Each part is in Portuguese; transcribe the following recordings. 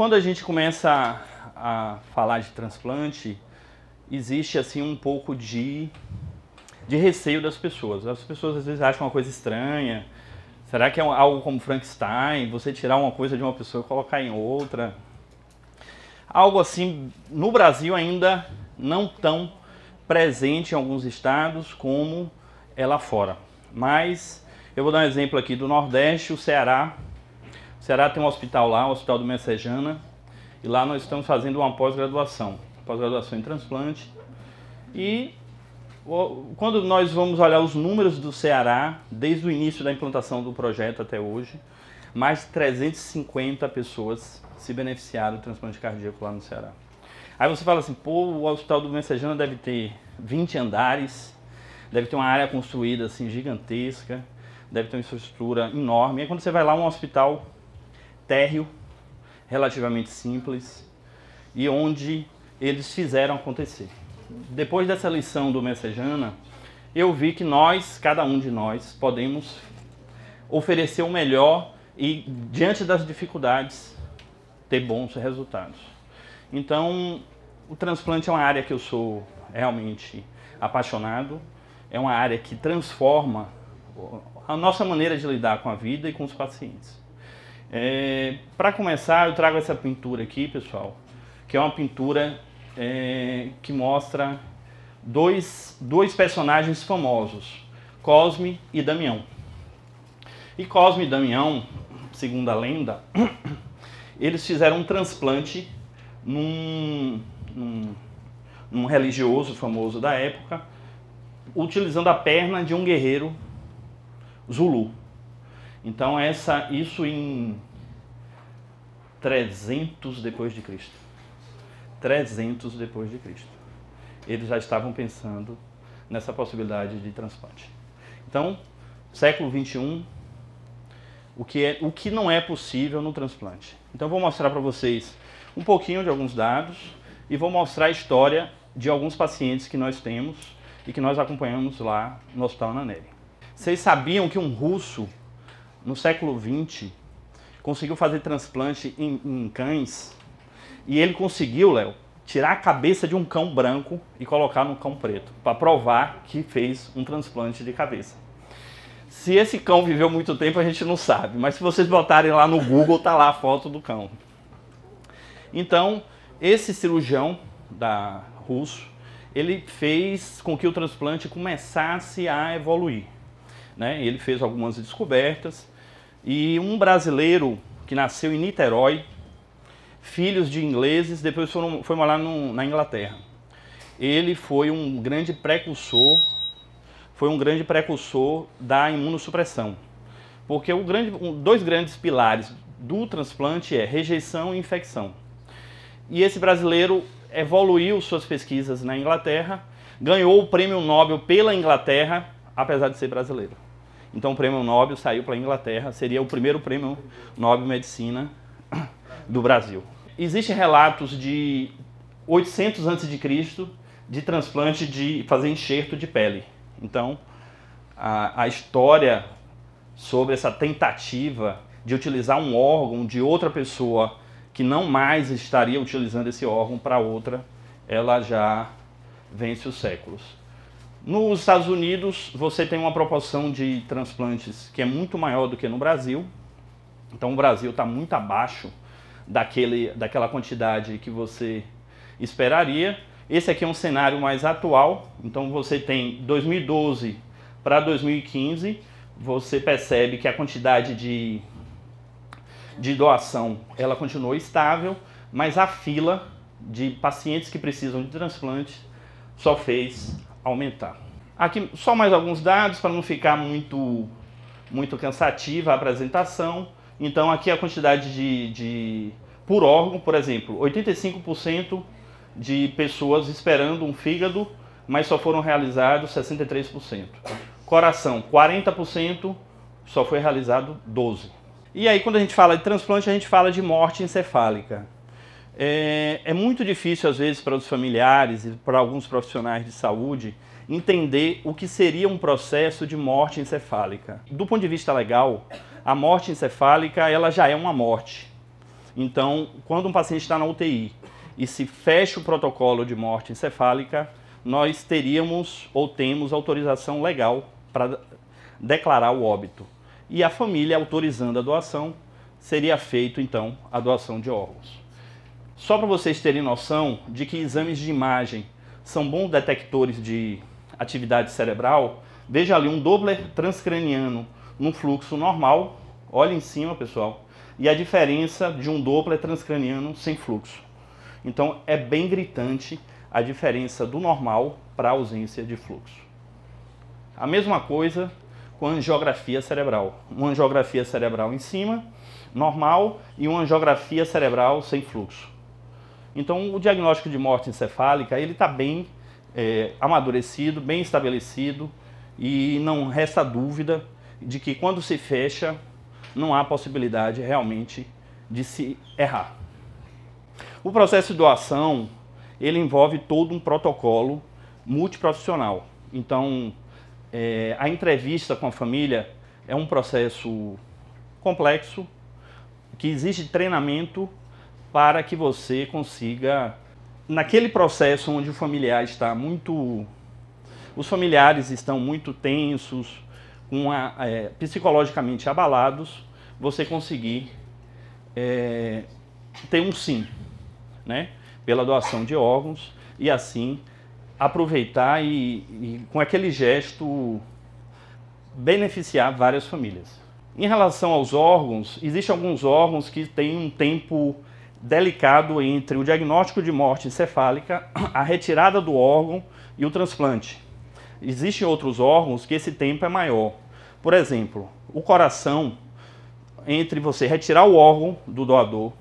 Quando a gente começa a falar de transplante, existe assim um pouco de receio das pessoas. As pessoas às vezes acham uma coisa estranha. Será que é algo como Frankenstein? Você tirar uma coisa de uma pessoa e colocar em outra? Algo assim, no Brasil ainda não tão presente em alguns estados como é lá fora. Mas eu vou dar um exemplo aqui do Nordeste, o Ceará. O Ceará tem um hospital lá, o Hospital do Messejana, e lá nós estamos fazendo uma pós-graduação em transplante. E quando nós vamos olhar os números do Ceará, desde o início da implantação do projeto até hoje, mais de 350 pessoas se beneficiaram do transplante cardíaco lá no Ceará. Aí você fala assim, pô, o Hospital do Messejana deve ter 20 andares, deve ter uma área construída assim gigantesca, deve ter uma infraestrutura enorme. E aí quando você vai lá, um hospital térreo, relativamente simples, e onde eles fizeram acontecer. Depois dessa lição do Messejana, eu vi que nós, cada um de nós, podemos oferecer o melhor e, diante das dificuldades, ter bons resultados. Então, o transplante é uma área que eu sou realmente apaixonado, é uma área que transforma a nossa maneira de lidar com a vida e com os pacientes. Para começar, eu trago essa pintura aqui, pessoal, que é uma pintura que mostra dois personagens famosos, Cosme e Damião. E Cosme e Damião, segundo a lenda, eles fizeram um transplante num religioso famoso da época, utilizando a perna de um guerreiro Zulu. Então isso em 300 depois de Cristo. 300 depois de Cristo. Eles já estavam pensando nessa possibilidade de transplante. Então, século 21, o que não é possível no transplante. Então vou mostrar para vocês um pouquinho de alguns dados e vou mostrar a história de alguns pacientes que nós temos e que nós acompanhamos lá no Hospital Ananelli. Vocês sabiam que um russo, no século 20, conseguiu fazer transplante em cães? E ele conseguiu, Léo, tirar a cabeça de um cão branco e colocar no cão preto, para provar que fez um transplante de cabeça. Se esse cão viveu muito tempo, a gente não sabe, mas se vocês botarem lá no Google, tá lá a foto do cão. Então, esse cirurgião russo, ele fez com que o transplante começasse a evoluir, né? Ele fez algumas descobertas e um brasileiro que nasceu em Niterói, filhos de ingleses, depois foi morar na Inglaterra. Ele foi um grande precursor, da imunossupressão, porque dois grandes pilares do transplante é rejeição e infecção. E esse brasileiro evoluiu suas pesquisas na Inglaterra, ganhou o prêmio Nobel pela Inglaterra, apesar de ser brasileiro. Então o prêmio Nobel saiu para a Inglaterra, seria o primeiro prêmio Nobel de Medicina do Brasil. Existem relatos de 800 a.C. de transplante de fazer enxerto de pele. Então, a história sobre essa tentativa de utilizar um órgão de outra pessoa que não mais estaria utilizando esse órgão para outra, ela já vence os séculos. Nos Estados Unidos, você tem uma proporção de transplantes que é muito maior do que no Brasil. Então, o Brasil está muito abaixo daquela quantidade que você esperaria. Esse aqui é um cenário mais atual. Então, você tem 2012 para 2015, você percebe que a quantidade de doação ela continuou estável, mas a fila de pacientes que precisam de transplante só fez aumentar. Aqui só mais alguns dados para não ficar muito cansativa a apresentação. Então aqui a quantidade por órgão, por exemplo, 85% de pessoas esperando um fígado, mas só foram realizados 63%. Coração, 40%, só foi realizado 12%. E aí quando a gente fala de transplante, a gente fala de morte encefálica. É muito difícil às vezes para os familiares e para alguns profissionais de saúde entender o que seria um processo de morte encefálica. Do ponto de vista legal, a morte encefálica ela já é uma morte. Então, quando um paciente está na UTI e se fecha o protocolo de morte encefálica, nós teríamos ou temos autorização legal para declarar o óbito. E a família autorizando a doação, seria feito então a doação de órgãos. Só para vocês terem noção de que exames de imagem são bons detectores de atividade cerebral, veja ali um Doppler transcraniano num fluxo normal, olha em cima, pessoal, e a diferença de um Doppler transcraniano sem fluxo. Então é bem gritante a diferença do normal para a ausência de fluxo. A mesma coisa com a angiografia cerebral. Uma angiografia cerebral em cima, normal, e uma angiografia cerebral sem fluxo. Então o diagnóstico de morte encefálica ele está bem amadurecido, bem estabelecido, e não resta dúvida de que quando se fecha não há possibilidade realmente de se errar. O processo de doação ele envolve todo um protocolo multiprofissional. Então a entrevista com a família é um processo complexo que exige treinamento para que você consiga, naquele processo onde o familiar está os familiares estão muito tensos, psicologicamente abalados, você conseguir ter um sim, né, pela doação de órgãos e assim aproveitar e com aquele gesto beneficiar várias famílias. Em relação aos órgãos, existem alguns órgãos que têm um tempo delicado entre o diagnóstico de morte encefálica, a retirada do órgão e o transplante. Existem outros órgãos que esse tempo é maior. Por exemplo, o coração, entre você retirar o órgão do doador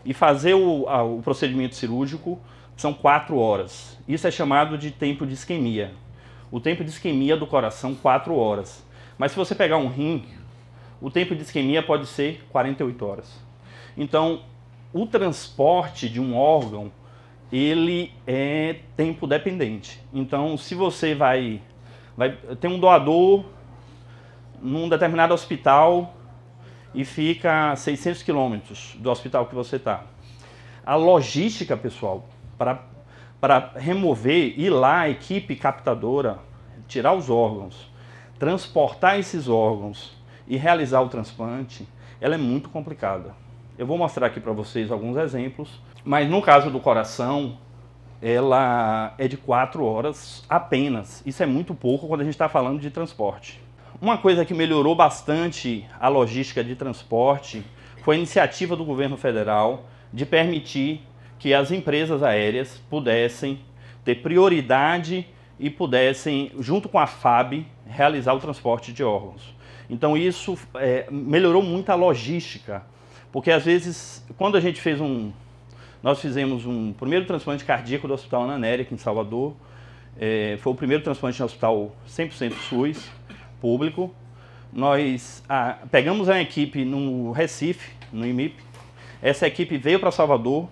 e fazer o procedimento cirúrgico, são 4 horas. Isso é chamado de tempo de isquemia. O tempo de isquemia do coração, 4 horas. Mas se você pegar um rim, o tempo de isquemia pode ser 48 horas. Então, o transporte de um órgão, ele é tempo dependente. Então, se você vai ter um doador num determinado hospital e fica a 600 quilômetros do hospital que você está. A logística, pessoal, para remover, ir lá, a equipe captadora, tirar os órgãos, transportar esses órgãos e realizar o transplante, ela é muito complicada. Eu vou mostrar aqui para vocês alguns exemplos, mas no caso do coração, ela é de 4 horas apenas. Isso é muito pouco quando a gente está falando de transporte. Uma coisa que melhorou bastante a logística de transporte foi a iniciativa do governo federal de permitir que as empresas aéreas pudessem ter prioridade e pudessem, junto com a FAB, realizar o transporte de órgãos. Então isso melhorou muito a logística, porque às vezes, quando a gente nós fizemos um primeiro transplante cardíaco do Hospital Ana Nery, aqui em Salvador, foi o primeiro transplante no hospital 100% SUS, público. Nós pegamos a equipe no Recife, no IMIP, essa equipe veio para Salvador,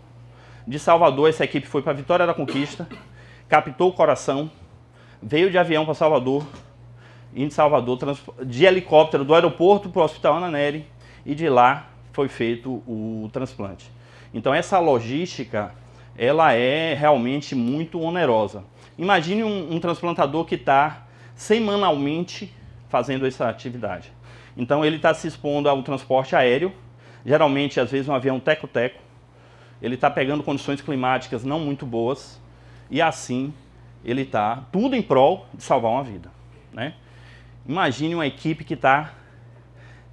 de Salvador essa equipe foi para Vitória da Conquista, captou o coração, veio de avião para Salvador, e de Salvador, de helicóptero do aeroporto para o Hospital Ana Nery, e de lá foi feito o transplante. Então essa logística, ela é realmente muito onerosa. Imagine um transplantador que está semanalmente fazendo essa atividade. Então ele está se expondo ao transporte aéreo, geralmente às vezes um avião teco-teco, ele está pegando condições climáticas não muito boas, e assim ele está tudo em prol de salvar uma vida, né? Imagine uma equipe que está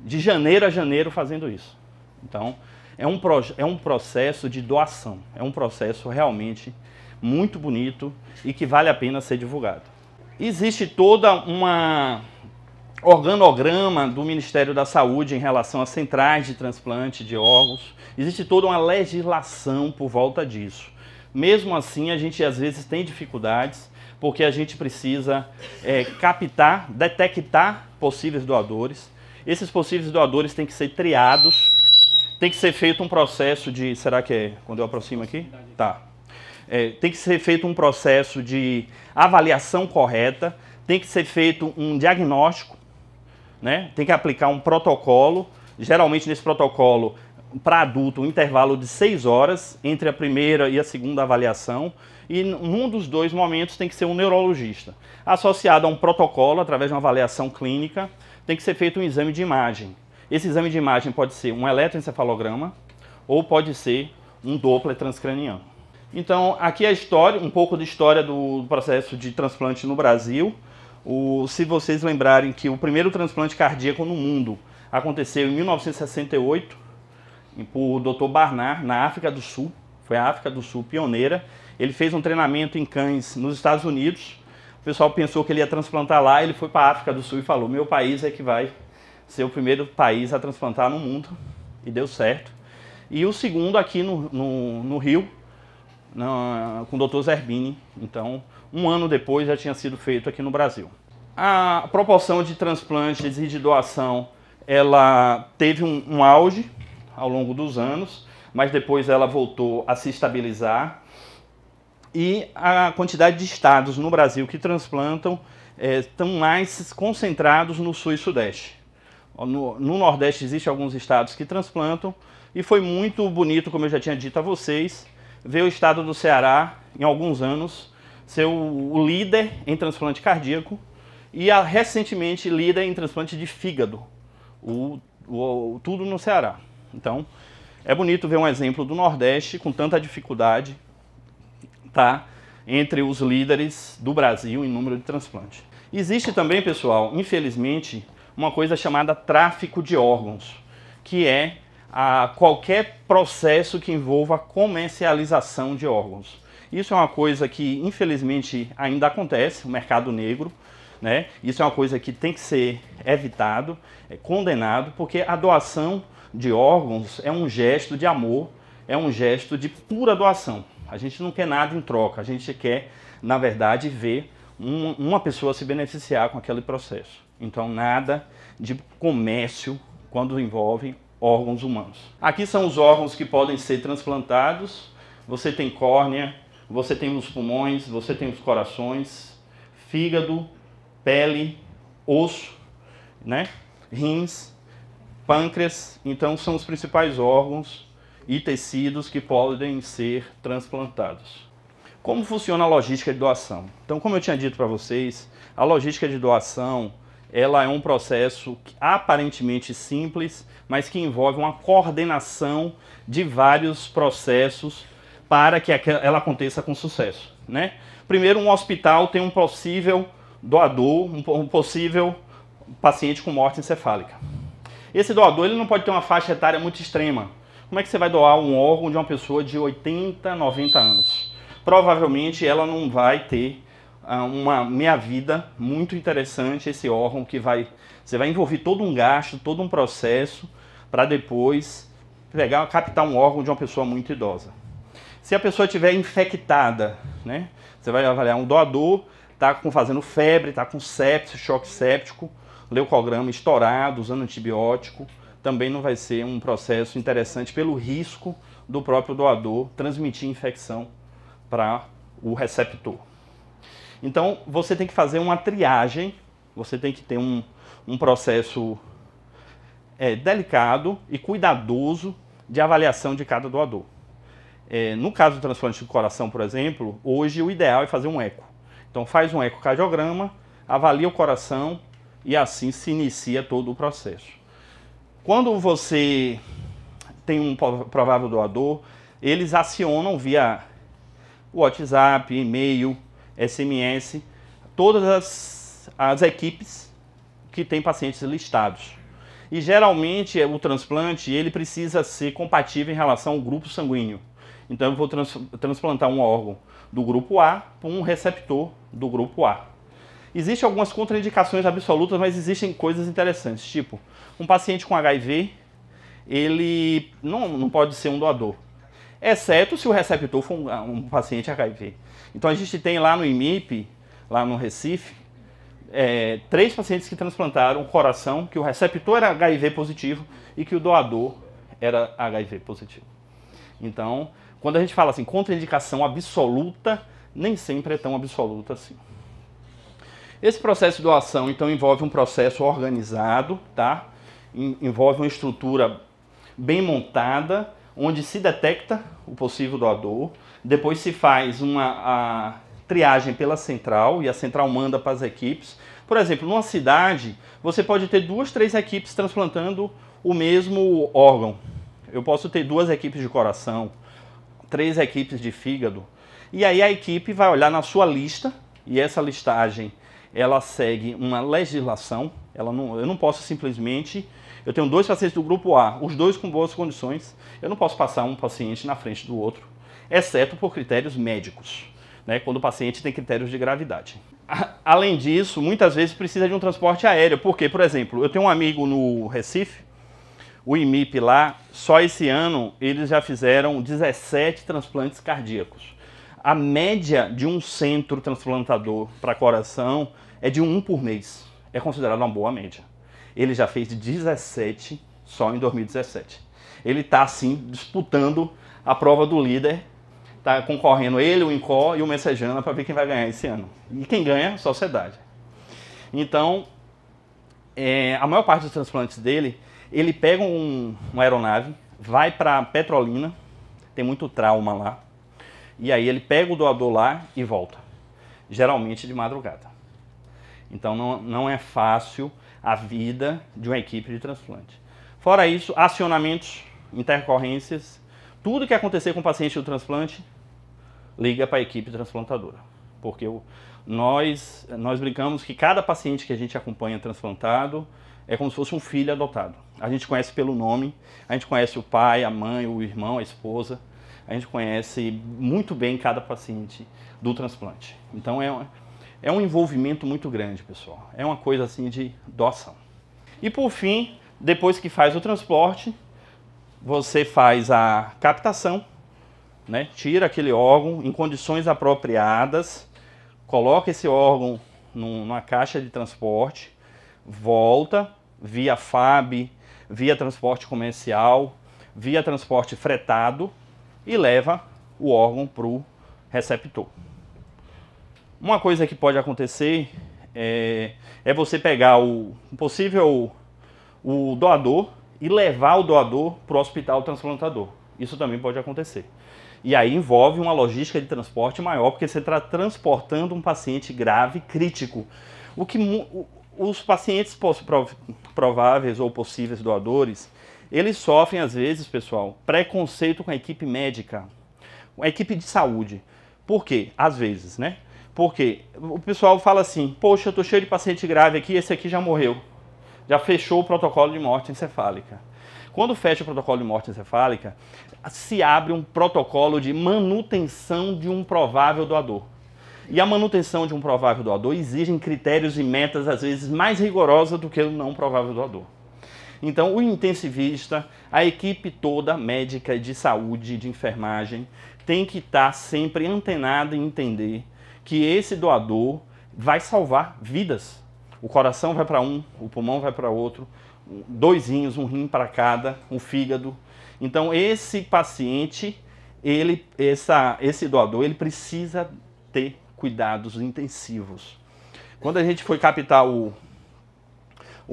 de janeiro a janeiro fazendo isso. Então é um processo de doação, é um processo realmente muito bonito e que vale a pena ser divulgado. Existe toda uma organograma do Ministério da Saúde em relação às centrais de transplante de órgãos. Existe toda uma legislação por volta disso. Mesmo assim, a gente às vezes tem dificuldades, porque a gente precisa captar, detectar possíveis doadores. Esses possíveis doadores têm que ser triados, tem que ser feito um processo de... Será que é quando eu aproximo aqui? Tá. Tem que ser feito um processo de avaliação correta, tem que ser feito um diagnóstico, né? Tem que aplicar um protocolo. Geralmente nesse protocolo para adulto um intervalo de 6 horas entre a primeira e a segunda avaliação, e num dos dois momentos tem que ser um neurologista. Associado a um protocolo, através de uma avaliação clínica, tem que ser feito um exame de imagem. Esse exame de imagem pode ser um eletroencefalograma ou pode ser um Doppler transcraniano. Então, aqui é a história, um pouco de história do processo de transplante no Brasil. Se vocês lembrarem que o primeiro transplante cardíaco no mundo aconteceu em 1968, por Dr. Barnard, na África do Sul. Foi a África do Sul pioneira. Ele fez um treinamento em cães nos Estados Unidos. O pessoal pensou que ele ia transplantar lá, ele foi para a África do Sul e falou: meu país é que vai ser o primeiro país a transplantar no mundo. E deu certo. E o segundo aqui no Rio, com o Dr. Zerbini. Então, um ano depois já tinha sido feito aqui no Brasil. A proporção de transplantes e de doação, ela teve um auge ao longo dos anos, mas depois ela voltou a se estabilizar. E a quantidade de estados no Brasil que transplantam estão mais concentrados no Sul e Sudeste. No Nordeste existem alguns estados que transplantam, e foi muito bonito, como eu já tinha dito a vocês, ver o estado do Ceará, em alguns anos, ser o líder em transplante cardíaco e recentemente líder em transplante de fígado, tudo no Ceará. Então, é bonito ver um exemplo do Nordeste com tanta dificuldade, tá, entre os líderes do Brasil em número de transplante. Existe também, pessoal, infelizmente, uma coisa chamada tráfico de órgãos, que é qualquer processo que envolva comercialização de órgãos. Isso é uma coisa que, infelizmente, ainda acontece, o mercado negro, né? Isso é uma coisa que tem que ser evitado, condenado, porque a doação de órgãos é um gesto de amor, é um gesto de pura doação. A gente não quer nada em troca, a gente quer, na verdade, ver uma pessoa se beneficiar com aquele processo. Então, nada de comércio quando envolve órgãos humanos. Aqui são os órgãos que podem ser transplantados. Você tem córnea, você tem os pulmões, você tem os corações, fígado, pele, osso, né? Rins, pâncreas. Então são os principais órgãos e tecidos que podem ser transplantados. Como funciona a logística de doação? Então, como eu tinha dito para vocês, a logística de doação ela é um processo aparentemente simples, mas que envolve uma coordenação de vários processos para que ela aconteça com sucesso, né? Primeiro, um hospital tem um possível doador, um possível paciente com morte encefálica. Esse doador ele não pode ter uma faixa etária muito extrema. Como é que você vai doar um órgão de uma pessoa de 80, 90 anos? Provavelmente ela não vai ter uma meia-vida muito interessante, esse órgão que você vai envolver todo um gasto, todo um processo para depois captar um órgão de uma pessoa muito idosa. Se a pessoa estiver infectada, né, você vai avaliar um doador, está fazendo febre, está com sepse, choque séptico, leucograma estourado, usando antibiótico, também não vai ser um processo interessante pelo risco do próprio doador transmitir infecção para o receptor. Então, você tem que fazer uma triagem, você tem que ter um processo delicado e cuidadoso de avaliação de cada doador. No caso do transplante de coração, por exemplo, hoje o ideal é fazer um eco. Então, faz um ecocardiograma, avalia o coração e assim se inicia todo o processo. Quando você tem um provável doador, eles acionam via WhatsApp, e-mail, SMS, todas as equipes que têm pacientes listados. E geralmente o transplante ele precisa ser compatível em relação ao grupo sanguíneo. Então eu vou transplantar um órgão do grupo A para um receptor do grupo A. Existem algumas contraindicações absolutas, mas existem coisas interessantes, tipo, um paciente com HIV, ele não pode ser um doador, exceto se o receptor for um paciente HIV. Então a gente tem lá no IMIP, lá no Recife, 3 pacientes que transplantaram o coração, que o receptor era HIV positivo e que o doador era HIV positivo. Então, quando a gente fala assim, contraindicação absoluta, nem sempre é tão absoluta assim. Esse processo de doação, então, envolve um processo organizado, tá? Envolve uma estrutura bem montada, onde se detecta o possível doador, depois se faz a triagem pela central, e a central manda para as equipes. Por exemplo, numa cidade, você pode ter 2, 3 equipes transplantando o mesmo órgão. Eu posso ter 2 equipes de coração, 3 equipes de fígado, e aí a equipe vai olhar na sua lista, e essa listagem, ela segue uma legislação. Eu não posso simplesmente... Eu tenho 2 pacientes do grupo A, os 2 com boas condições, eu não posso passar um paciente na frente do outro, exceto por critérios médicos, né, quando o paciente tem critérios de gravidade. Além disso, muitas vezes precisa de um transporte aéreo, porque, por exemplo, eu tenho um amigo no Recife, o IMIP lá, só esse ano eles já fizeram 17 transplantes cardíacos. A média de um centro transplantador para coração é de 1 por mês. É considerado uma boa média. Ele já fez 17 só em 2017. Ele está, assim, disputando a prova do líder. Está concorrendo ele, o INCO e o Messejana para ver quem vai ganhar esse ano. E quem ganha, a sociedade. Então, a maior parte dos transplantes dele, ele pega uma aeronave, vai para Petrolina, tem muito trauma lá, e aí ele pega o doador lá e volta. Geralmente de madrugada. Então não é fácil a vida de uma equipe de transplante. Fora isso, acionamentos, intercorrências, tudo que acontecer com o paciente do transplante, liga para a equipe transplantadora. Porque nós brincamos que cada paciente que a gente acompanha transplantado é como se fosse um filho adotado. A gente conhece pelo nome, a gente conhece o pai, a mãe, o irmão, a esposa, a gente conhece muito bem cada paciente do transplante. Então é um envolvimento muito grande, pessoal. É uma coisa assim de doação. E por fim, depois que faz o transporte, você faz a captação, né? Tira aquele órgão em condições apropriadas, coloca esse órgão numa caixa de transporte, volta via FAB, via transporte comercial, via transporte fretado e leva o órgão para o receptor. Uma coisa que pode acontecer é você pegar o doador e levar o doador para o hospital transplantador. Isso também pode acontecer. E aí envolve uma logística de transporte maior, porque você está transportando um paciente grave, crítico. Os pacientes prováveis ou possíveis doadores, eles sofrem às vezes, pessoal, preconceito com a equipe médica, a equipe de saúde. Por quê? Às vezes, né? Porque o pessoal fala assim, poxa, eu estou cheio de paciente grave aqui, esse aqui já morreu. Já fechou o protocolo de morte encefálica. Quando fecha o protocolo de morte encefálica, se abre um protocolo de manutenção de um provável doador. E a manutenção de um provável doador exige critérios e metas, às vezes, mais rigorosas do que o não provável doador. Então, o intensivista, a equipe toda médica de saúde, de enfermagem, tem que estar sempre antenada e entender que esse doador vai salvar vidas. O coração vai para um, o pulmão vai para outro, 2 rins, um rim para cada, um fígado. Então, esse paciente, esse doador, ele precisa ter cuidados intensivos. Quando a gente foi captar o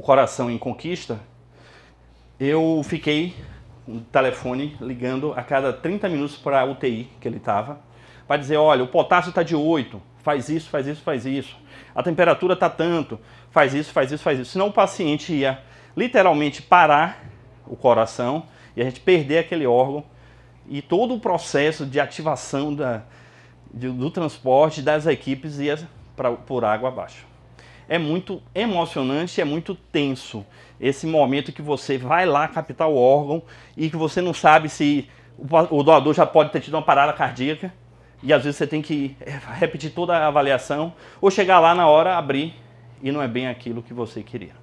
coração em Conquista, eu fiquei com o telefone ligando a cada 30 minutos para a UTI que ele estava, para dizer, olha, o potássio está de 8, faz isso, faz isso, faz isso. A temperatura está tanto, faz isso, faz isso, faz isso. Senão o paciente ia literalmente parar o coração e a gente perder aquele órgão e todo o processo de ativação do transporte das equipes ia por água abaixo. É muito emocionante, é muito tenso esse momento que você vai lá captar o órgão e que você não sabe se o doador já pode ter tido uma parada cardíaca e às vezes você tem que repetir toda a avaliação ou chegar lá na hora, abrir e não é bem aquilo que você queria.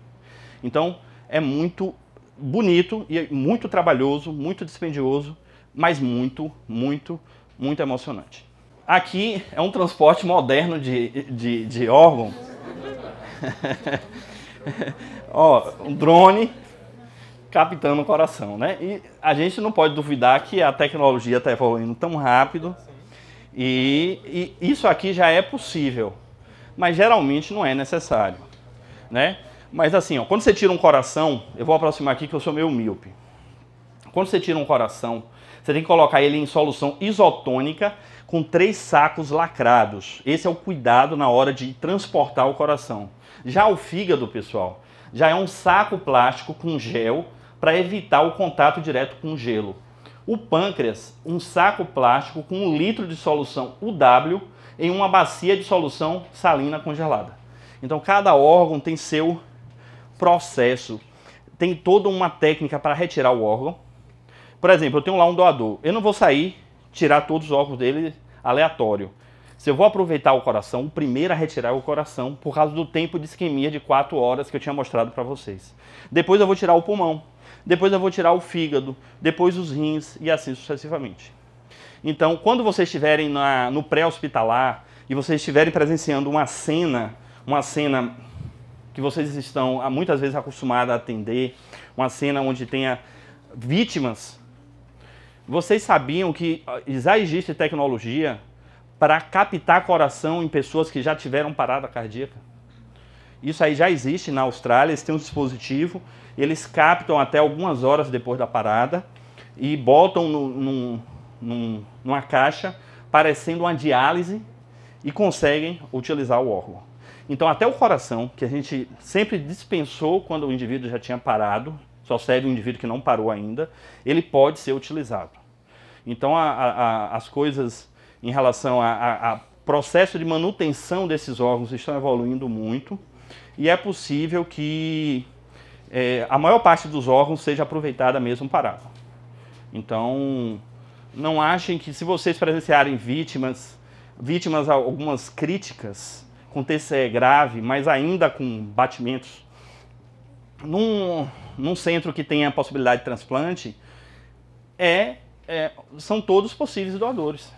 Então é muito bonito e muito trabalhoso, muito dispendioso, mas muito, muito, muito emocionante. Aqui é um transporte moderno de órgão. Ó, um drone captando o coração, né? E a gente não pode duvidar que a tecnologia está evoluindo tão rápido e isso aqui já é possível, mas geralmente não é necessário, né? Mas assim, ó, quando você tira um coração, eu vou aproximar aqui que eu sou meio míope. Quando você tira um coração, você tem que colocar ele em solução isotônica com 3 sacos lacrados. Esse é o cuidado na hora de transportar o coração. Já o fígado, pessoal, já é um saco plástico com gel para evitar o contato direto com o gelo. O pâncreas, um saco plástico com 1 litro de solução UW em uma bacia de solução salina congelada. Então cada órgão tem seu processo, tem toda uma técnica para retirar o órgão. Por exemplo, eu tenho lá um doador, eu não vou sair, tirar todos os órgãos dele aleatório. Se eu vou aproveitar o coração, o primeiro a retirar é o coração, por causa do tempo de isquemia de 4 horas que eu tinha mostrado para vocês. Depois eu vou tirar o pulmão, depois eu vou tirar o fígado, depois os rins e assim sucessivamente. Então, quando vocês estiverem no pré-hospitalar e vocês estiverem presenciando uma cena que vocês estão muitas vezes acostumados a atender, uma cena onde tenha vítimas, vocês sabiam que já existe tecnologia para captar coração em pessoas que já tiveram parada cardíaca? Isso aí já existe na Austrália, eles têm um dispositivo, eles captam até algumas horas depois da parada e botam numa caixa parecendo uma diálise e conseguem utilizar o órgão. Então até o coração, que a gente sempre dispensou quando o indivíduo já tinha parado, só serve o indivíduo que não parou ainda, ele pode ser utilizado. Então as coisas em relação a processo de manutenção desses órgãos estão evoluindo muito e é possível que a maior parte dos órgãos seja aproveitada mesmo parado. Então não achem que se vocês presenciarem vítimas algumas críticas, com TCE grave, mas ainda com batimentos, num centro que tenha a possibilidade de transplante, são todos possíveis doadores.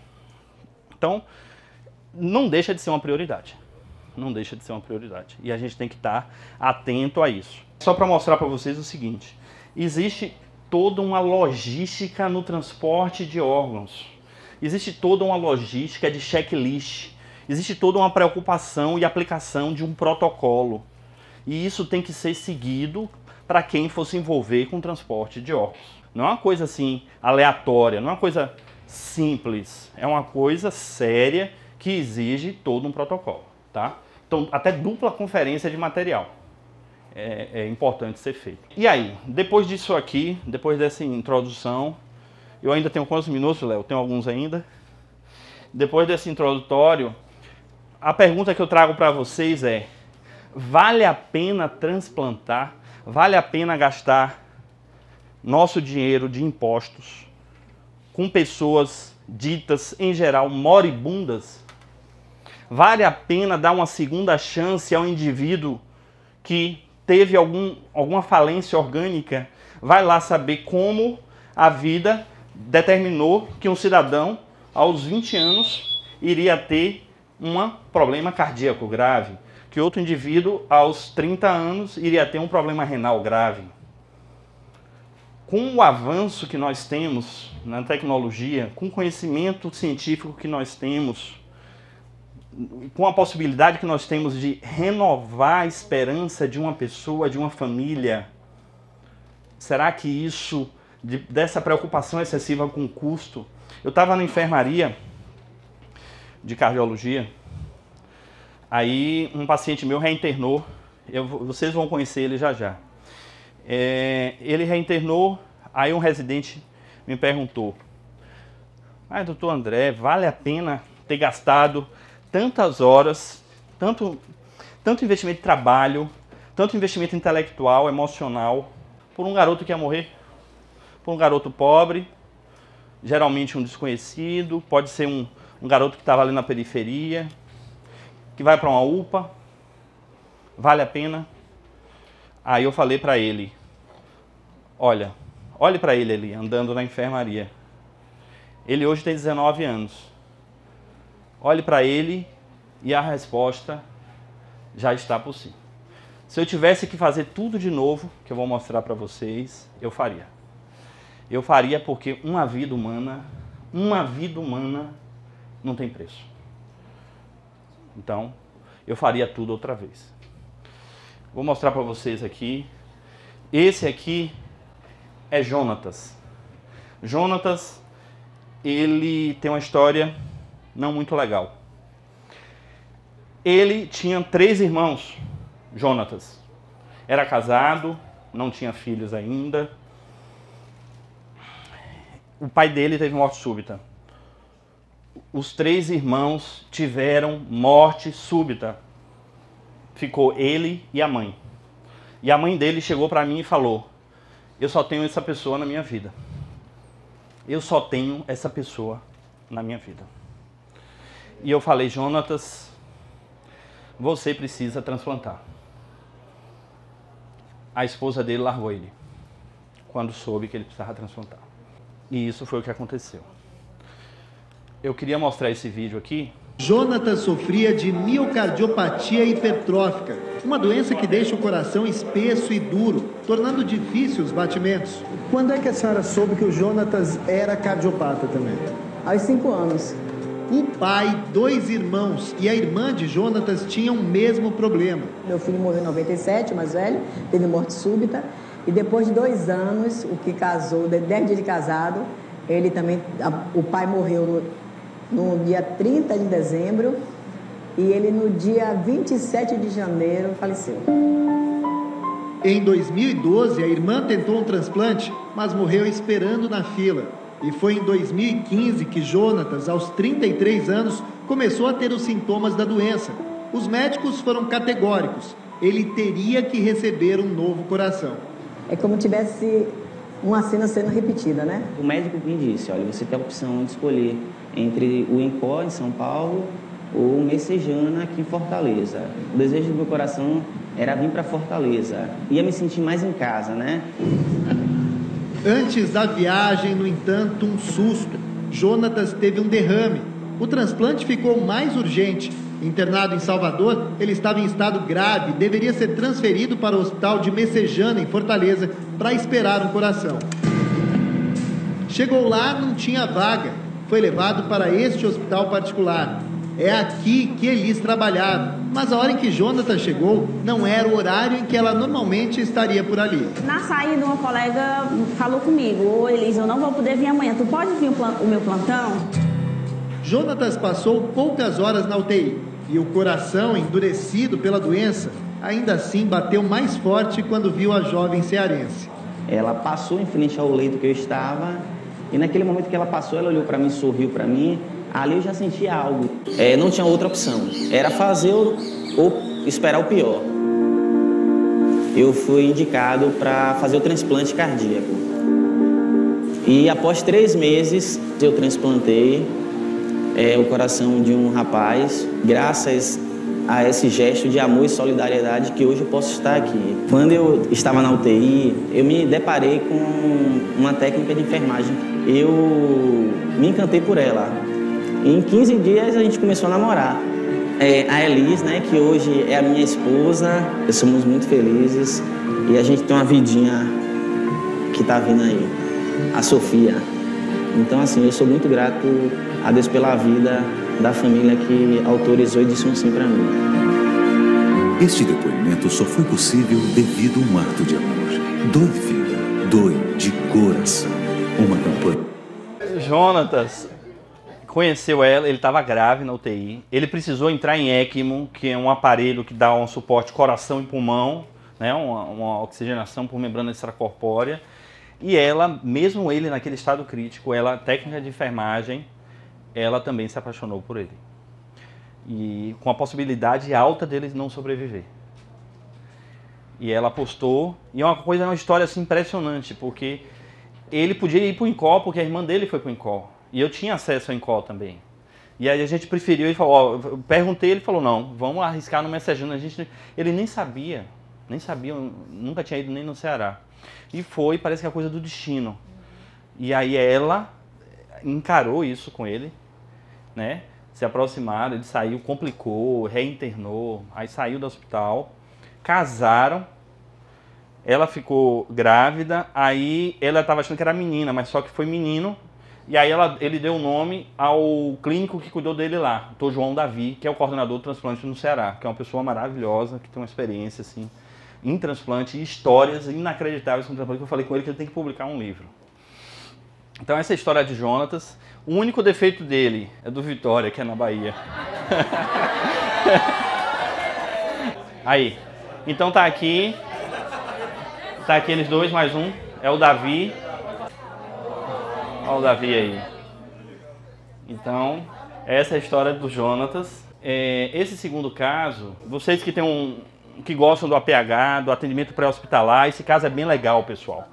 Então, não deixa de ser uma prioridade. Não deixa de ser uma prioridade. E a gente tem que estar atento a isso. Só para mostrar para vocês o seguinte, existe toda uma logística no transporte de órgãos. Existe toda uma logística de checklist. Existe toda uma preocupação e aplicação de um protocolo. E isso tem que ser seguido para quem for se envolver com o transporte de órgãos. Não é uma coisa assim aleatória, não é uma coisa simples. É uma coisa séria que exige todo um protocolo, tá? Então, até dupla conferência de material é importante ser feito. E aí, depois disso aqui, depois dessa introdução, eu ainda tenho quantos minutos, Léo? Tenho alguns ainda. Depois desse introdutório, a pergunta que eu trago para vocês é: vale a pena transplantar? Vale a pena gastar nosso dinheiro de impostos com pessoas ditas, em geral, moribundas? Vale a pena dar uma segunda chance ao indivíduo que teve alguma falência orgânica? Vai lá saber como a vida determinou que um cidadão, aos 20 anos, iria ter um problema cardíaco grave, que outro indivíduo, aos 30 anos, iria ter um problema renal grave. Com o avanço que nós temos na tecnologia, com o conhecimento científico que nós temos, com a possibilidade que nós temos de renovar a esperança de uma pessoa, de uma família, será que isso, dessa preocupação excessiva com o custo? Eu estava na enfermaria de cardiologia, aí um paciente meu reinternou, vocês vão conhecer ele já já. Ele reinternou, aí um residente me perguntou: doutor André, vale a pena ter gastado tantas horas, tanto investimento de trabalho, tanto investimento intelectual, emocional, por um garoto que ia morrer? Por um garoto pobre, geralmente um desconhecido, pode ser um garoto que estava ali na periferia, que vai para uma UPA, vale a pena? Aí eu falei para ele: olhe para ele ali, andando na enfermaria. Ele hoje tem 19 anos. Olhe para ele e a resposta já está por si. Se eu tivesse que fazer tudo de novo, que eu vou mostrar para vocês, eu faria. Eu faria porque uma vida humana não tem preço. Então, eu faria tudo outra vez. Vou mostrar para vocês aqui. Esse aqui é Jonatas. Jonatas, ele tem uma história não muito legal. Ele tinha 3 irmãos, Jonatas. Era casado, não tinha filhos ainda. O pai dele teve morte súbita. Os 3 irmãos tiveram morte súbita. Ficou ele e a mãe. E a mãe dele chegou para mim e falou: eu só tenho essa pessoa na minha vida. Eu só tenho essa pessoa na minha vida. E eu falei: Jonatas, você precisa transplantar. A esposa dele largou ele quando soube que ele precisava transplantar. E isso foi o que aconteceu. Eu queria mostrar esse vídeo aqui. Jonatas sofria de miocardiopatia hipertrófica, uma doença que deixa o coração espesso e duro, tornando difícil os batimentos. Quando é que a senhora soube que o Jonatas era cardiopata também? Aos 5 anos. O pai, 2 irmãos e a irmã de Jonatas tinham o mesmo problema. Meu filho morreu em 97, o mais velho, teve morte súbita. E depois de 2 anos, o que casou, 10 dias de casado, ele também, o pai morreu no dia 30 de dezembro e ele no dia 27 de janeiro faleceu. Em 2012, a irmã tentou um transplante, mas morreu esperando na fila. E foi em 2015 que Jonatas, aos 33 anos, começou a ter os sintomas da doença. Os médicos foram categóricos. Ele teria que receber um novo coração. É como se tivesse uma cena sendo repetida, né? O médico me disse: olha, você tem a opção de escolher entre o INCOR em São Paulo ou o Messejana aqui em Fortaleza. O desejo do meu coração era vir para Fortaleza. Ia me sentir mais em casa, né? Antes da viagem, no entanto, um susto. Jonatas teve um derrame. O transplante ficou mais urgente. Internado em Salvador, ele estava em estado grave e deveria ser transferido para o hospital de Messejana, em Fortaleza, para esperar um coração. Chegou lá, não tinha vaga. Foi levado para este hospital particular. É aqui que Elis trabalhava, mas a hora em que Jonatas chegou, não era o horário em que ela normalmente estaria por ali. Na saída, uma colega falou comigo: ô Elis, eu não vou poder vir amanhã, tu pode vir o meu plantão? Jonatas passou poucas horas na UTI e o coração, endurecido pela doença, ainda assim bateu mais forte quando viu a jovem cearense. Ela passou em frente ao leito que eu estava e naquele momento que ela passou, ela olhou para mim, sorriu para mim. Ali eu já senti algo. Não tinha outra opção. Era fazer ou esperar o pior. Eu fui indicado para fazer o transplante cardíaco. E após 3 meses, eu transplantei o coração de um rapaz, graças a esse gesto de amor e solidariedade que hoje eu posso estar aqui. Quando eu estava na UTI, eu me deparei com uma técnica de enfermagem. Eu me encantei por ela. Em 15 dias a gente começou a namorar. A Elis, né, que hoje é a minha esposa, somos muito felizes e a gente tem uma vidinha que tá vindo aí, a Sofia. Então, assim, eu sou muito grato a Deus pela vida da família que autorizou e disse um sim para mim. Este depoimento só foi possível devido a um ato de amor. Doe vida, doe de coração. Uma campanha. Jonatas conheceu ela, ele estava grave na UTI, ele precisou entrar em ECMO, que é um aparelho que dá um suporte coração e pulmão, né, uma oxigenação por membrana extracorpórea, e ela, mesmo ele naquele estado crítico, ela, técnica de enfermagem, ela também se apaixonou por ele. E com a possibilidade alta dele não sobreviver. E ela apostou, e é uma história assim, impressionante, porque ele podia ir para o INCOR, porque a irmã dele foi para o INCOR. E eu tinha acesso ao INCOR também. E aí a gente preferiu, ele falou, ó, eu perguntei, ele falou, não, vamos arriscar no Messejana. Ele nem sabia, nunca tinha ido nem no Ceará. E foi, parece que é a coisa do destino. E aí ela encarou isso com ele, né? Se aproximaram, ele saiu, complicou, reinternou, aí saiu do hospital, casaram, ela ficou grávida, aí ela estava achando que era menina, mas só que foi menino. E aí ele deu o nome ao clínico que cuidou dele lá, o Dr. João Davi, que é o coordenador do transplante no Ceará, que é uma pessoa maravilhosa, que tem uma experiência assim, em transplante e histórias inacreditáveis com transplante, que eu falei com ele que ele tem que publicar um livro. Então essa é a história de Jonatas. O único defeito dele é do Vitória, que é na Bahia. Aí, então tá aqui eles dois, mais um, é o Davi. Olha o Davi aí. Então, essa é a história do Jonatas. Esse segundo caso, vocês que que gostam do APH, do atendimento pré-hospitalar, esse caso é bem legal, pessoal.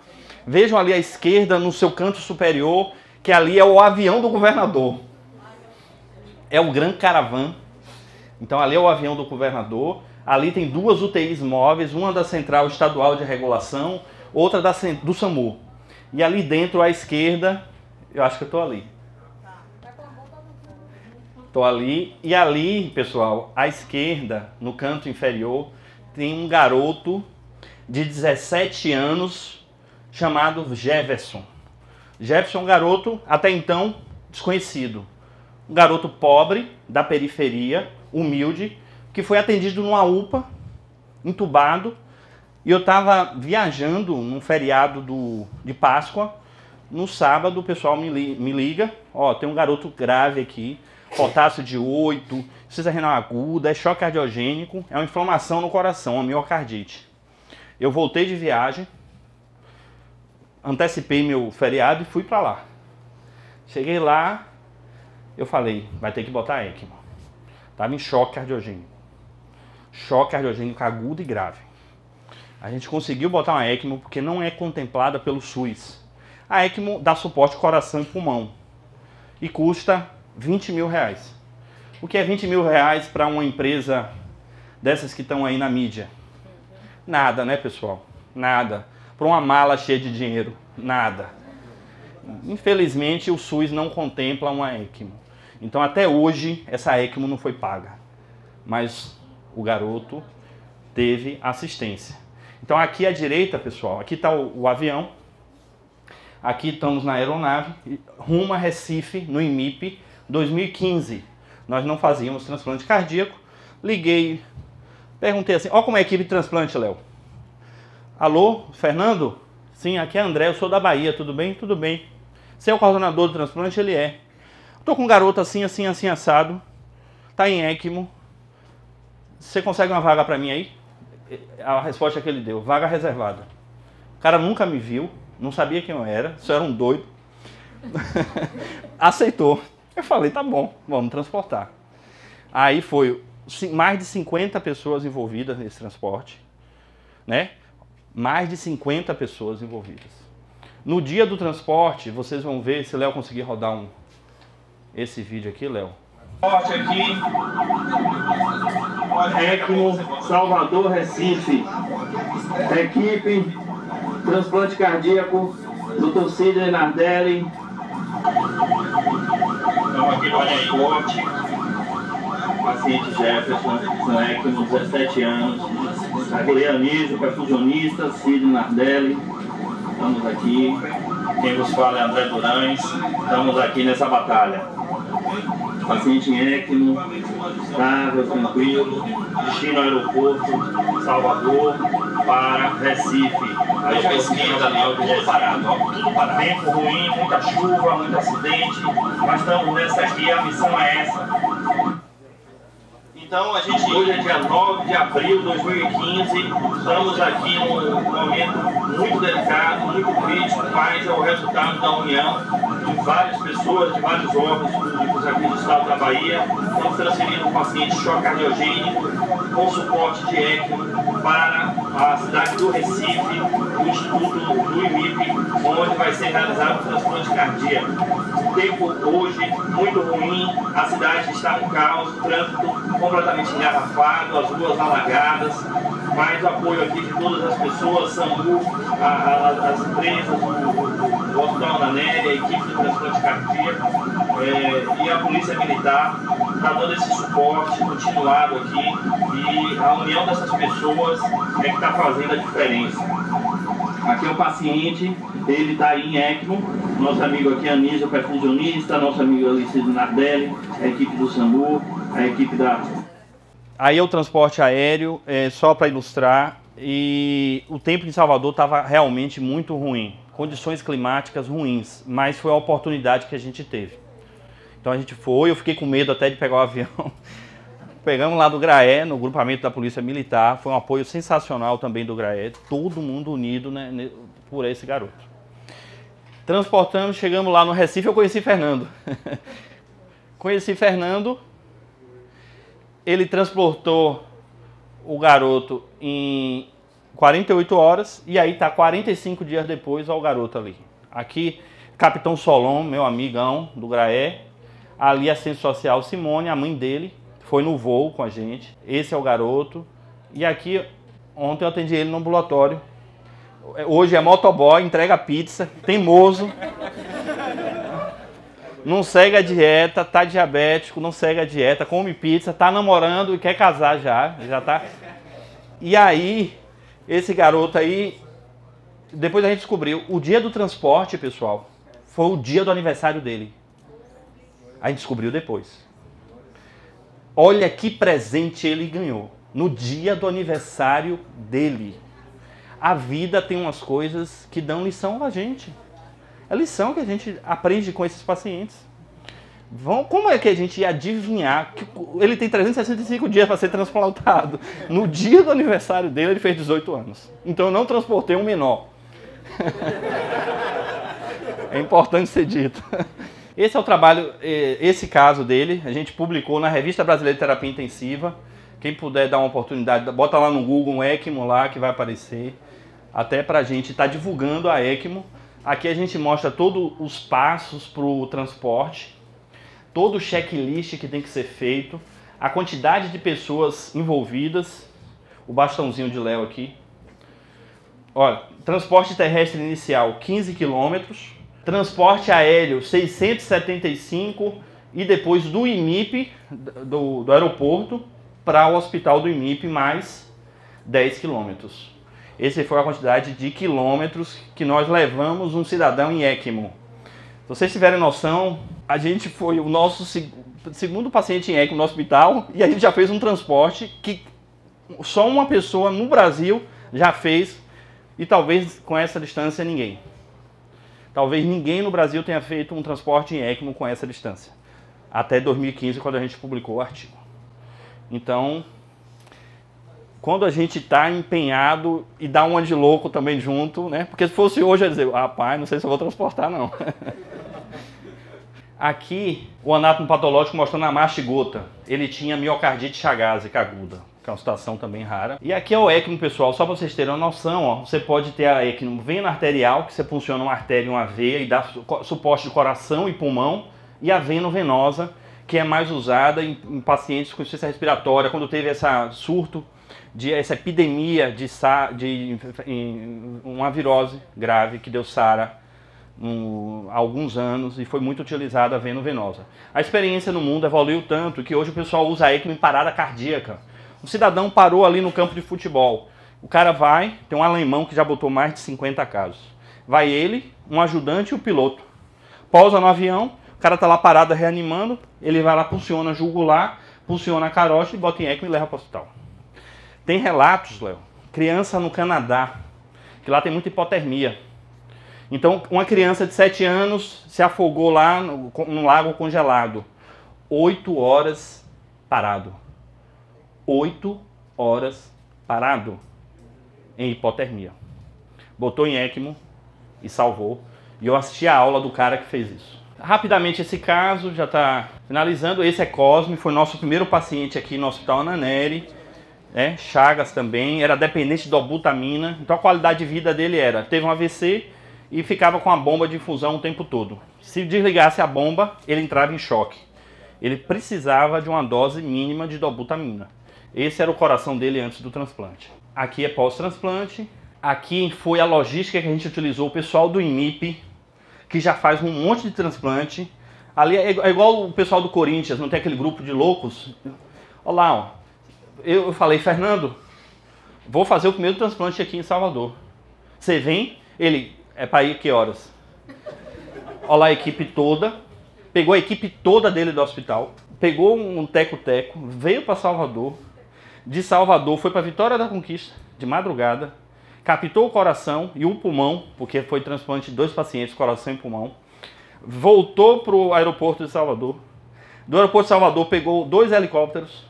Vejam ali à esquerda, no seu canto superior, que ali é o avião do governador. É o Gran Caravan. Então ali é o avião do governador. Ali tem 2 UTIs móveis, uma da Central Estadual de Regulação, outra do SAMU. E ali dentro, à esquerda, eu acho que eu tô ali. Tô ali. E ali, pessoal, à esquerda, no canto inferior, tem um garoto de 17 anos chamado Jefferson. Jefferson é um garoto, até então, desconhecido. Um garoto pobre, da periferia, humilde, que foi atendido numa UPA, entubado, e eu estava viajando num feriado de Páscoa. No sábado, o pessoal me liga, ó, tem um garoto grave aqui, potássio de 8, precisa renal aguda, é choque cardiogênico, é uma inflamação no coração, uma miocardite. Eu voltei de viagem, antecipei meu feriado e fui para lá. Cheguei lá, eu falei, vai ter que botar ECMO. Estava em choque cardiogênico. Choque cardiogênico agudo e grave. A gente conseguiu botar uma ECMO porque não é contemplada pelo SUS. A ECMO dá suporte ao coração e pulmão e custa 20 mil reais. O que é 20 mil reais para uma empresa dessas que estão aí na mídia? Nada, né, pessoal? Nada. Para uma mala cheia de dinheiro? Nada. Infelizmente, o SUS não contempla uma ECMO. Então, até hoje, essa ECMO não foi paga. Mas o garoto teve assistência. Então, aqui à direita, pessoal, aqui está o avião. Aqui estamos na aeronave, rumo a Recife, no IMIP, 2015. Nós não fazíamos transplante cardíaco. Liguei, perguntei assim, ó como é a equipe de transplante, Léo. Alô, Fernando? Sim, aqui é André, eu sou da Bahia, tudo bem? Tudo bem. Você é o coordenador do transplante? Ele é. Tô com um garoto assim, assim, assim, assado. Tá em ECMO. Você consegue uma vaga pra mim aí? A resposta que ele deu, vaga reservada. O cara nunca me viu, não sabia quem eu era, só era um doido. Aceitou. Eu falei, tá bom, vamos transportar. Aí foi mais de 50 pessoas envolvidas nesse transporte, né? Mais de 50 pessoas envolvidas. No dia do transporte, vocês vão ver, se o Léo conseguir rodar esse vídeo aqui, Léo. Transporte aqui, ECMO, Salvador, Recife. Equipe, transplante cardíaco, Dr. Sidney Nardelli. Estamos aqui no aeroporte. Paciente Jefferson, ECMO, 17 anos. Aqui Anísio, perfusionista, Sidney Nardelli. Estamos aqui. Quem vos fala é André Durães. Estamos aqui nessa batalha. Paciente em ECMO, estável, tranquilo, destino ao aeroporto, Salvador, para Recife. Aí a esquerda ali, ó, tudo parado, ó, tudo parado. Tempo ruim, muita chuva, muito acidente, mas estamos nessa aqui, a missão é essa. Então, hoje é dia 9 de abril de 2015, estamos aqui num momento muito delicado, muito crítico, mas é o resultado da união de várias pessoas, de vários órgãos públicos aqui do estado da Bahia. Estamos transferindo um paciente choque cardiogênico com suporte de ECMO para a cidade do Recife, do Instituto do IMIP, onde vai ser realizado o transplante cardíaco. O tempo hoje muito ruim, a cidade está no caos, o trânsito completamente engarrafado, as ruas alagadas, mais o apoio aqui de todas as pessoas, SAMU, as empresas, o Hospital da Nélia, a equipe de transplante cardíaco e a Polícia Militar está dando esse suporte continuado aqui, e a união dessas pessoas é que está fazendo a diferença. Aqui é o paciente, ele está aí em ECMO, nosso amigo aqui Anísio, o perfusionista, nosso amigo Alicídio Nardelli, a equipe do SAMU, a equipe da... Aí é o transporte aéreo, só para ilustrar, e o tempo em Salvador estava realmente muito ruim. condições climáticas ruins, mas foi a oportunidade que a gente teve. Então a gente foi, eu fiquei com medo até de pegar o avião. Pegamos lá do GRAE, no grupamento da Polícia Militar, foi um apoio sensacional também do GRAE, todo mundo unido, né, por esse garoto. Transportamos, chegamos lá no Recife, eu conheci Fernando. Conheci Fernando, ele transportou o garoto em 48 horas e aí tá 45 dias depois ao garoto ali. Aqui, Capitão Solon, meu amigão do GRAE, ali assistente social Simone, a mãe dele, foi no voo com a gente. Esse é o garoto. E aqui, ontem eu atendi ele no ambulatório. Hoje é motoboy, entrega pizza, teimoso. Não segue a dieta, tá diabético, não segue a dieta, come pizza, tá namorando e quer casar já tá. E aí, esse garoto aí, depois a gente descobriu, o dia do transporte, pessoal, foi o dia do aniversário dele. A gente descobriu depois. Olha que presente ele ganhou no dia do aniversário dele. A vida tem umas coisas que dão lição a gente. É lição que a gente aprende com esses pacientes. Como é que a gente ia adivinhar que ele tem 365 dias para ser transplantado? No dia do aniversário dele, ele fez 18 anos. Então eu não transportei um menor. É importante ser dito. Esse é o trabalho, esse caso dele, a gente publicou na Revista Brasileira de Terapia Intensiva. Quem puder dar uma oportunidade, bota lá no Google um ECMO lá que vai aparecer. Até para a gente estar divulgando a ECMO. Aqui a gente mostra todos os passos para o transporte, todo o checklist que tem que ser feito, a quantidade de pessoas envolvidas, o bastãozinho de Léo aqui. Olha, transporte terrestre inicial 15 km, transporte aéreo 675 e depois do IMIP, do aeroporto, para o hospital do IMIP mais 10 km. Essa foi a quantidade de quilômetros que nós levamos um cidadão em ECMO. Se vocês tiverem noção, a gente foi o nosso segundo paciente em ECMO no hospital e a gente já fez um transporte que só uma pessoa no Brasil já fez e talvez com essa distância ninguém. Talvez ninguém no Brasil tenha feito um transporte em ECMO com essa distância. Até 2015, quando a gente publicou o artigo. Então, quando a gente está empenhado e dá uma de louco também junto, né? Porque se fosse hoje, eu ia dizer, rapaz, não sei se eu vou transportar, não. Aqui, o anátomo patológico mostrando a mastigota. Ele tinha miocardite chagásica aguda, que é uma situação também rara. E aqui é o ECMO, pessoal, só para vocês terem uma noção, ó, você pode ter a ECMO vena arterial, que você funciona uma artéria e uma veia e dá suporte de coração e pulmão, e a venosa, que é mais usada em pacientes com insuficiência respiratória, quando teve esse surto, essa epidemia de uma virose grave que deu SARA há alguns anos e foi muito utilizada a venosa. A experiência no mundo evoluiu tanto que hoje o pessoal usa a ECMO em parada cardíaca. Um cidadão parou ali no campo de futebol. O cara vai, tem um alemão que já botou mais de 50 casos. Vai ele, um ajudante e o piloto. Pousa no avião, o cara tá lá parado reanimando, ele vai lá, pulsiona jugular, pulsiona a carótida e bota em ECMO e leva para o hospital. Tem relatos, Léo, criança no Canadá, que lá tem muita hipotermia. Então, uma criança de 7 anos se afogou lá num lago congelado. 8 horas parado. 8 horas parado em hipotermia. Botou em ECMO e salvou. E eu assisti a aula do cara que fez isso. Rapidamente esse caso, já está finalizando. Esse é Cosme, foi nosso primeiro paciente aqui no Hospital Ana Nery. Chagas também, era dependente de dobutamina. Então a qualidade de vida dele teve um AVC e ficava com a bomba de infusão o tempo todo. Se desligasse a bomba, ele entrava em choque. Ele precisava de uma dose mínima de dobutamina. Esse era o coração dele antes do transplante. Aqui é pós-transplante. Aqui foi a logística que a gente utilizou, o pessoal do IMIP, que já faz um monte de transplante. Ali é igual o pessoal do Corinthians, não tem aquele grupo de loucos? Olha lá, ó. Eu falei, Fernando, vou fazer o primeiro transplante aqui em Salvador. Você vem? Ele, é para ir que horas? Olha lá a equipe toda. Pegou a equipe toda dele do hospital. Pegou um teco-teco, veio para Salvador. De Salvador foi para Vitória da Conquista, de madrugada. captou o coração e o pulmão, porque foi transplante de 2 pacientes, coração e pulmão, voltou para o aeroporto de Salvador. Do aeroporto de Salvador pegou 2 helicópteros,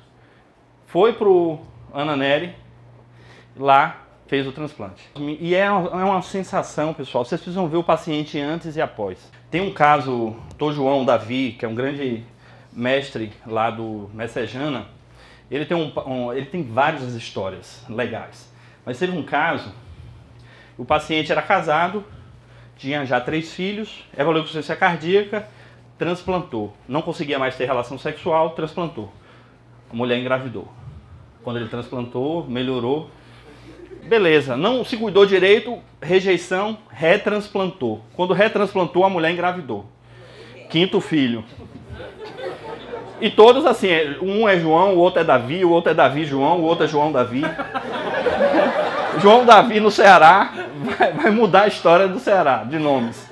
foi para o Ananeri, lá fez o transplante. E é uma sensação, pessoal, vocês precisam ver o paciente antes e após. Tem um caso, Dr. João Davi, que é um grande mestre lá do Messejana, ele tem várias histórias legais. Mas teve um caso, o paciente era casado, tinha já 3 filhos, evoluiu com insuficiência cardíaca, transplantou. Não conseguia mais ter relação sexual, transplantou. A mulher engravidou. Quando ele transplantou, melhorou. Beleza, não se cuidou direito, rejeição, retransplantou. Quando retransplantou, a mulher engravidou. 5º filho. E todos assim, um é João, o outro é Davi, o outro é Davi João, o outro é João Davi. João Davi no Ceará vai mudar a história do Ceará, de nomes.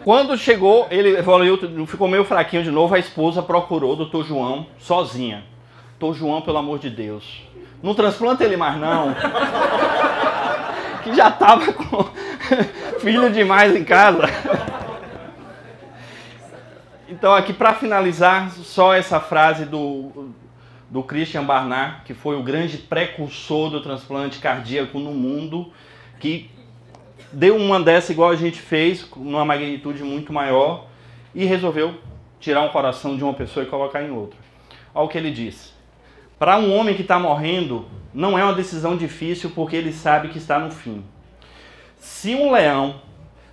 Quando chegou, ele evoluiu, ficou meio fraquinho de novo, a esposa procurou o Dr. João sozinha. Dr. João, pelo amor de Deus, não transplanta ele mais não. Que já estava com filho demais em casa. Então aqui para finalizar, só essa frase do Christian Barnard, que foi o grande precursor do transplante cardíaco no mundo, que deu uma dessa igual a gente fez, numa magnitude muito maior, e resolveu tirar um coração de uma pessoa e colocar em outra. Olha o que ele disse. Para um homem que está morrendo, não é uma decisão difícil porque ele sabe que está no fim. Se um leão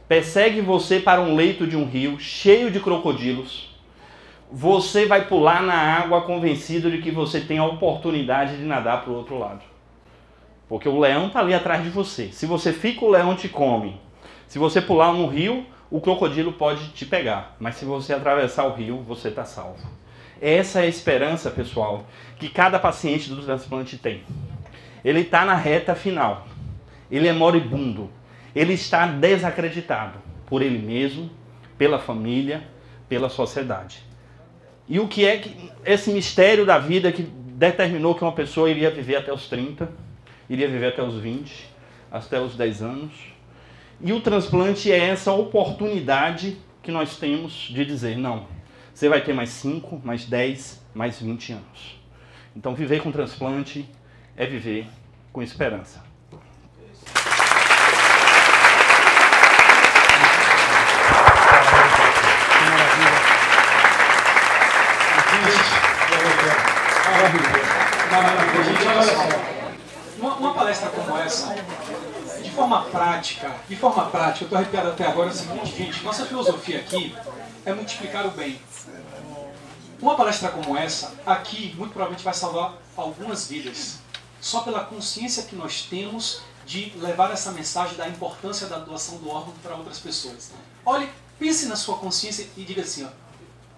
persegue você para um leito de um rio cheio de crocodilos, você vai pular na água convencido de que você tem a oportunidade de nadar para o outro lado. Porque o leão está ali atrás de você. Se você fica, o leão te come. Se você pular no rio, o crocodilo pode te pegar. Mas se você atravessar o rio, você está salvo. Essa é a esperança, pessoal, que cada paciente do transplante tem. Ele está na reta final. Ele é moribundo. Ele está desacreditado por ele mesmo, pela família, pela sociedade. E o que é que esse mistério da vida que determinou que uma pessoa iria viver até os 30, iria viver até os 20, até os 10 anos. E o transplante é essa oportunidade que nós temos de dizer, não, você vai ter mais 5, mais 10, mais 20 anos. Então viver com transplante é viver com esperança. Uma palestra como essa, de forma prática, eu estou arrepiado até agora, é o seguinte, gente, nossa filosofia aqui é multiplicar o bem. Uma palestra como essa, aqui, muito provavelmente vai salvar algumas vidas, só pela consciência que nós temos de levar essa mensagem da importância da doação do órgão para outras pessoas. Olhe, pense na sua consciência e diga assim,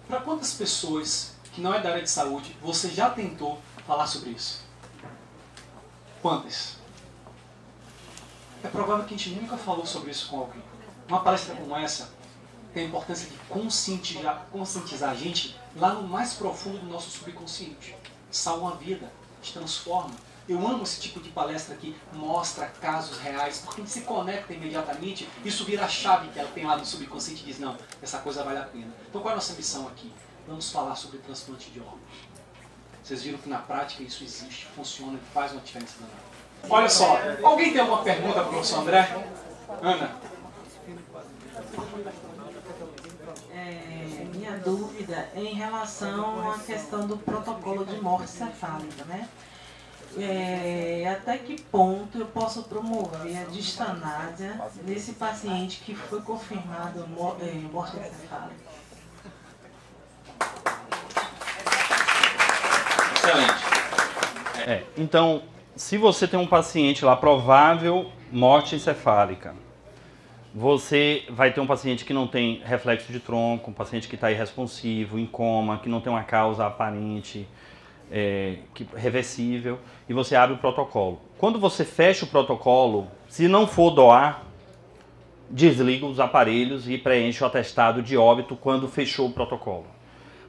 para quantas pessoas que não é da área de saúde, você já tentou falar sobre isso? Quantas? É provável que a gente nunca falou sobre isso com alguém. Uma palestra como essa tem a importância de conscientizar a gente lá no mais profundo do nosso subconsciente. Salva uma vida, te transforma. Eu amo esse tipo de palestra que mostra casos reais, porque a gente se conecta imediatamente, isso vira a chave que ela tem lá no subconsciente e diz, não, essa coisa vale a pena. Então qual é a nossa missão aqui? Vamos falar sobre transplante de órgãos. Vocês viram que na prática isso existe, funciona e faz uma diferença danada. Olha só, alguém tem alguma pergunta para o professor André? Ana? Minha dúvida é em relação à questão do protocolo de morte cefálica, né? Até que ponto eu posso promover a distanásia nesse paciente que foi confirmado morte encefálica? Excelente. Então, se você tem um paciente lá, provável morte encefálica, você vai ter um paciente que não tem reflexo de tronco, um paciente que está irresponsivo, em coma, que não tem uma causa aparente, reversível, e você abre o protocolo. Quando você fecha o protocolo, se não for doar, desliga os aparelhos e preenche o atestado de óbito quando fechou o protocolo.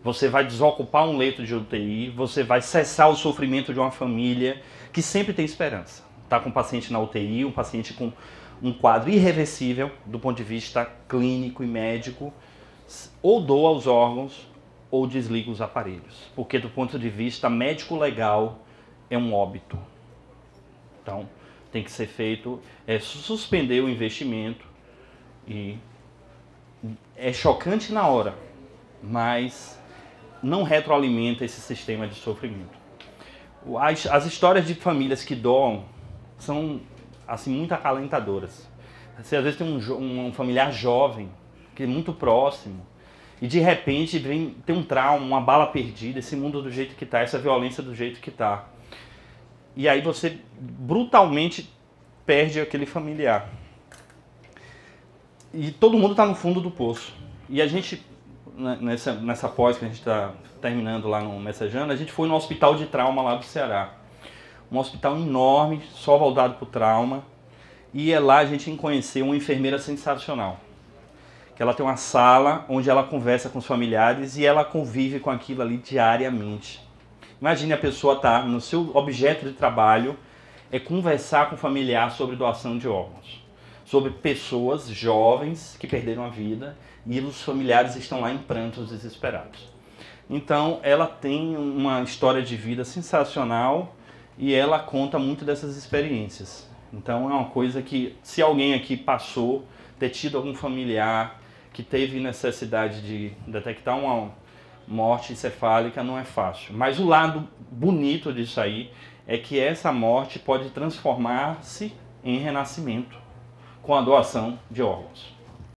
Você vai desocupar um leito de UTI, você vai cessar o sofrimento de uma família que sempre tem esperança. está com um paciente na UTI, um paciente com um quadro irreversível do ponto de vista clínico e médico, ou doa os órgãos ou desliga os aparelhos, porque do ponto de vista médico-legal é um óbito. Então, tem que ser feito, suspender o investimento, e é chocante na hora, mas não retroalimenta esse sistema de sofrimento. As histórias de famílias que doam são assim, muito acalentadoras. Você às vezes tem um familiar jovem, que é muito próximo, e de repente tem um trauma, uma bala perdida, esse mundo do jeito que está, essa violência do jeito que está. E aí você brutalmente perde aquele familiar. E todo mundo está no fundo do poço. E a gente, nessa pós que a gente está terminando lá no Messejana, a gente foi no hospital de trauma lá do Ceará. Um hospital enorme, só voltado para o trauma. E lá a gente conheceu uma enfermeira sensacional. Que ela tem uma sala onde ela conversa com os familiares e ela convive com aquilo ali diariamente. Imagine a pessoa estar no seu objeto de trabalho, conversar com o familiar sobre doação de órgãos. Sobre pessoas jovens que perderam a vida e os familiares estão lá em prantos desesperados. Então ela tem uma história de vida sensacional e ela conta muito dessas experiências. Então é uma coisa que, se alguém aqui passou, ter tido algum familiar que teve necessidade de detectar uma morte encefálica, não é fácil. Mas o lado bonito disso aí é que essa morte pode transformar-se em renascimento com a doação de órgãos.